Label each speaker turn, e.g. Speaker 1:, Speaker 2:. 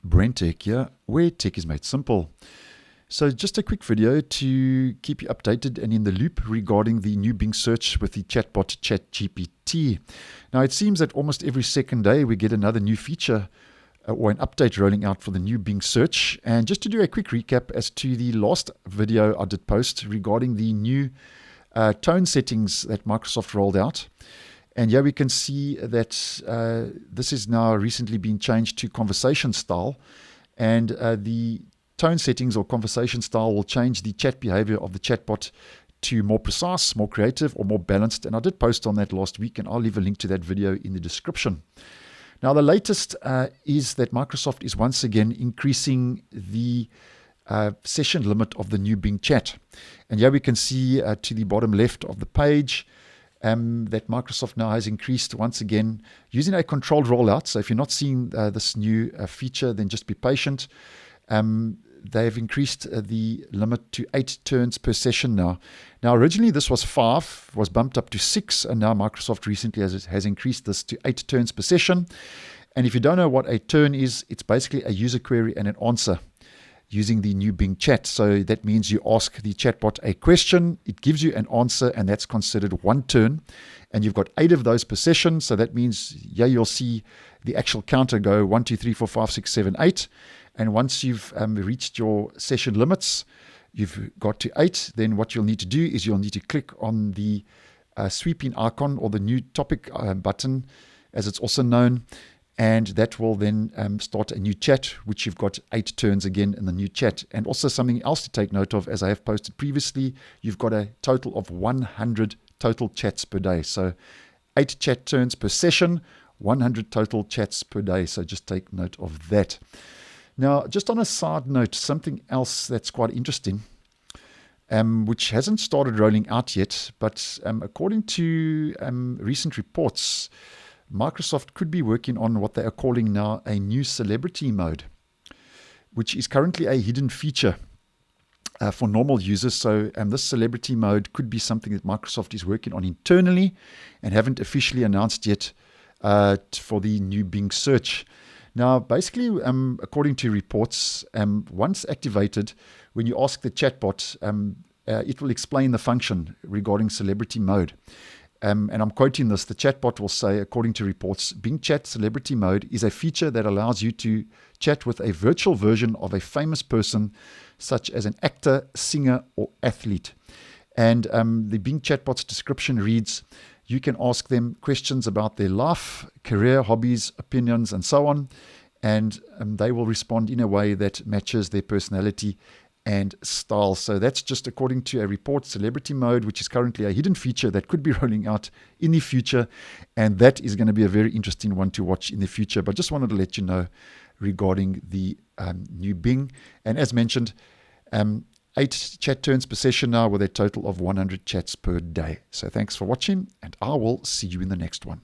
Speaker 1: BrenTech here, where tech is made simple. So just a quick video to keep you updated and in the loop regarding the new Bing search with the chatbot ChatGPT. Now it seems that almost every second day we get another new feature or an update rolling out for the new Bing search. And just to do a quick recap as to the last video I did post regarding the new tone settings that Microsoft rolled out. And here we can see that this is now recently been changed to conversation style. And the tone settings or conversation style will change the chat behavior of the chatbot to more precise, more creative, or more balanced. And I did post on that last week, and I'll leave a link to that video in the description. Now, the latest is that Microsoft is once again increasing the session limit of the new Bing chat. And here we can see to the bottom left of the page that Microsoft now has increased once again using a controlled rollout. So if you're not seeing this new feature, then just be patient. They've increased the limit to 8 turns per session now. Now, originally this was 5, was bumped up to 6, and now Microsoft recently has increased this to 8 turns per session. And if you don't know what a turn is, it's basically a user query and an answer using the new Bing chat. So that means you ask the chatbot a question, it gives you an answer, and that's considered 1 turn. And you've got 8 of those per session. So that means, yeah, you'll see the actual counter go 1, 2, 3, 4, 5, 6, 7, 8. And once you've reached your session limits, you've got to 8, then what you'll need to do is you'll need to click on the sweeping icon or the new topic button, as it's also known. And that will then start a new chat, which you've got 8 turns again in the new chat. And also something else to take note of, as I have posted previously, you've got a total of 100 total chats per day. So 8 chat turns per session, 100 total chats per day. So just take note of that. Now, just on a side note, something else that's quite interesting, which hasn't started rolling out yet, but according to recent reports, Microsoft could be working on what they are calling now a new celebrity mode, which is currently a hidden feature for normal users. So this celebrity mode could be something that Microsoft is working on internally and haven't officially announced yet for the new Bing search. Now, basically, according to reports, once activated, when you ask the chatbot, it will explain the function regarding celebrity mode. And I'm quoting this, the chatbot will say, according to reports, Bing Chat Celebrity Mode is a feature that allows you to chat with a virtual version of a famous person, such as an actor, singer, or athlete. And the Bing chatbot's description reads, you can ask them questions about their life, career, hobbies, opinions, and so on, and they will respond in a way that matches their personality and style. So that's just according to a report, celebrity mode, which is currently a hidden feature that could be rolling out in the future. And that is going to be a very interesting one to watch in the future. But just wanted to let you know regarding the new Bing. And as mentioned, 8 chat turns per session now with a total of 100 chats per day. So thanks for watching, and I will see you in the next one.